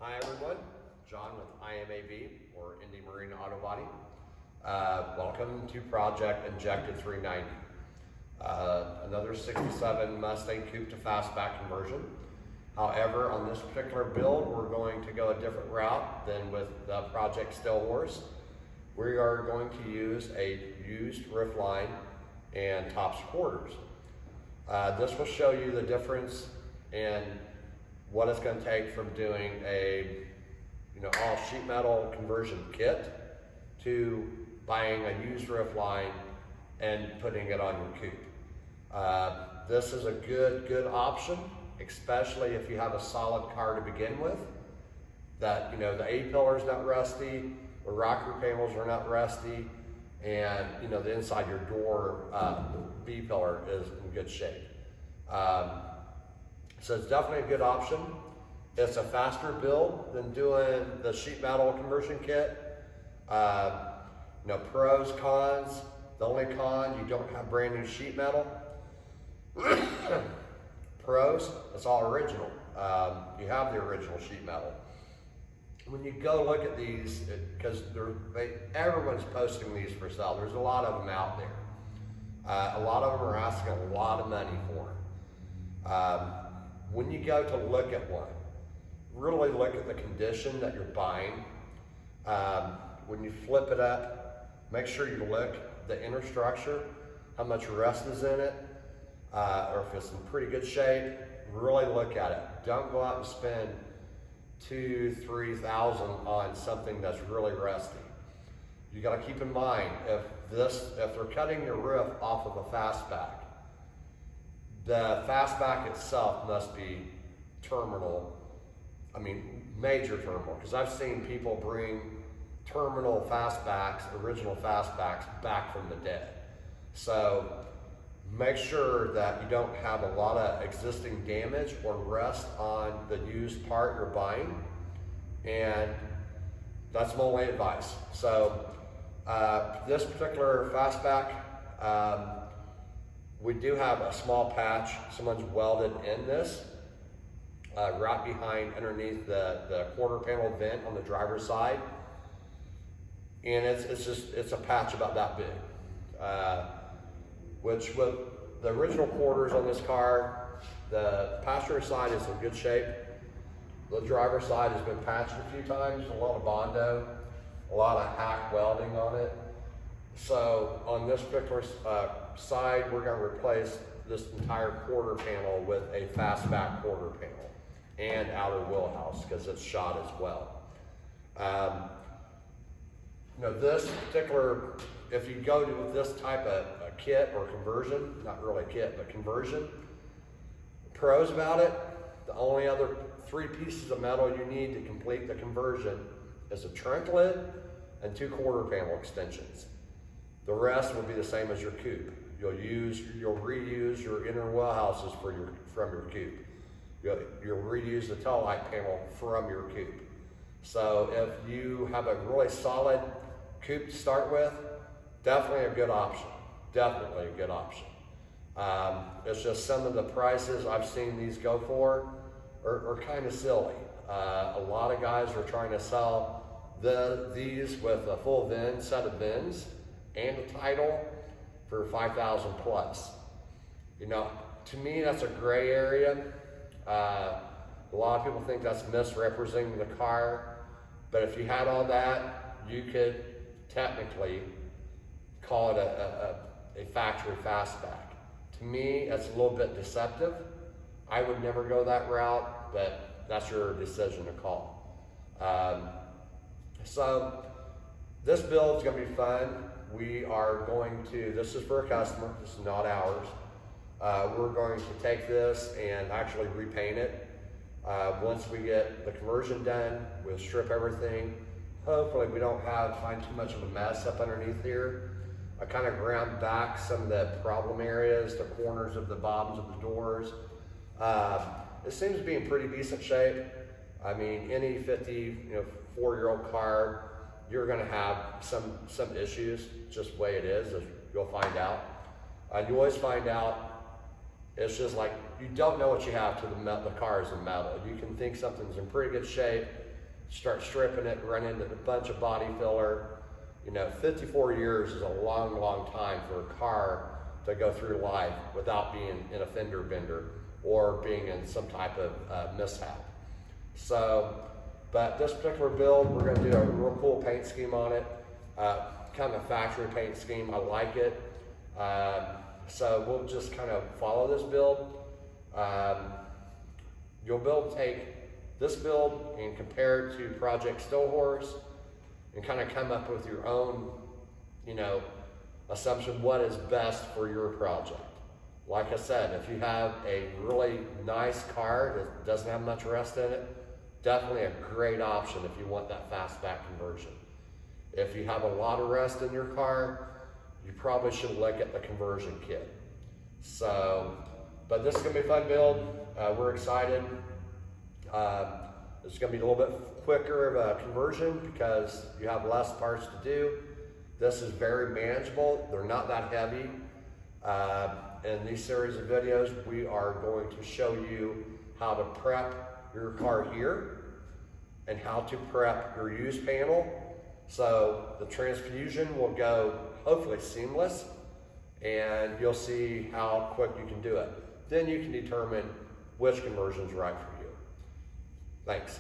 Hi everyone, John with IMAB, or Indy Marine Auto Body. Welcome to Project Injected 390. Another 67 Mustang coupe to fastback conversion. However, on this particular build, we're going to go a different route than with the Project Stillhorse. We are going to use a used roof line and top supporters. This will show you the difference in what it's going to take from doing a all sheet metal conversion kit to buying a used roof line and putting it on your coupe. This is a good option, especially if you have a solid car to begin with. That the A-pillar is not rusty, the rocker panels are not rusty, and the inside your door B-pillar is in good shape. So it's definitely a good option. It's a faster build than doing the sheet metal conversion kit. Pros, cons. The only con, you don't have brand new sheet metal. Pros, it's all original. You have the original sheet metal. When you go look at these, because everyone's posting these for sale. There's a lot of them out there. A lot of them are asking a lot of money for them. When you go to look at one, really look at the condition that you're buying. When you flip it up, make sure you look at the inner structure, how much rust is in it, or if it's in pretty good shape. Really look at it. Don't go out and spend $2,000–3,000 on something that's really rusty. You got to keep in mind, if they're cutting your roof off of a fastback, the fastback itself must be major terminal, because I've seen people bring terminal fastbacks, original fastbacks, back from the dead. So make sure that you don't have a lot of existing damage or rust on the used part you're buying, and that's my only advice. So this particular fastback, we do have a small patch. Someone's welded in this right behind, underneath the quarter panel vent on the driver's side, and it's a patch about that big. Which with the original quarters on this car, the passenger side is in good shape. The driver's side has been patched a few times, a lot of Bondo, a lot of hack welding on it. So on this particular side, we're going to replace this entire quarter panel with a fastback quarter panel and outer wheelhouse, because it's shot as well. This particular, if you go to this type of kit or conversion, not really kit, but conversion, pros about it, the only other 3 pieces of metal you need to complete the conversion is a trunk lid and 2 quarter panel extensions. The rest will be the same as your coupe. You'll reuse your inner wheelhouses from your coupe. You'll reuse the tail light panel from your coupe. So if you have a really solid coupe to start with, definitely a good option. Definitely a good option. It's just some of the prices I've seen these go for are kind of silly. A lot of guys are trying to sell these with a full set of VINs and a title for $5,000 plus. To me, that's a gray area. A lot of people think that's misrepresenting the car, but if you had all that, you could technically call it a factory fastback. To me, that's a little bit deceptive. I would never go that route, but that's your decision to call. So this build is going to be fun. We are going to, this is for a customer, this is not ours. We're going to take this and actually repaint it. Once we get the conversion done, we'll strip everything. Hopefully we don't find too much of a mess up underneath here. I kind of ground back some of the problem areas, the corners of the bottoms of the doors. It seems to be in pretty decent shape. I mean, any 54-year-old car, you're going to have some issues, just the way it is, as you'll find out. You always find out. It's just like you don't know what you have till the car is in metal. You can think something's in pretty good shape, start stripping it, run into a bunch of body filler. 54 years is a long, long time for a car to go through life without being in a fender bender or being in some type of mishap. So, but this particular build, we're going to do a real cool paint scheme on it, kind of a factory paint scheme. I like it. So we'll just kind of follow this build. You'll take this build and compare it to Project Stillhorse and kind of come up with your own, assumption what is best for your project. Like I said, if you have a really nice car that doesn't have much rust in it, definitely a great option if you want that fastback conversion. If you have a lot of rust in your car, you probably should look at the conversion kit. So, but this is gonna be a fun build. We're excited. It's gonna be a little bit quicker of a conversion because you have less parts to do. This is very manageable. They're not that heavy. In these series of videos, we are going to show you how to prep your car here and how to prep your use panel. So the transfusion will go hopefully seamless, and you'll see how quick you can do it. Then you can determine which conversion is right for you. Thanks.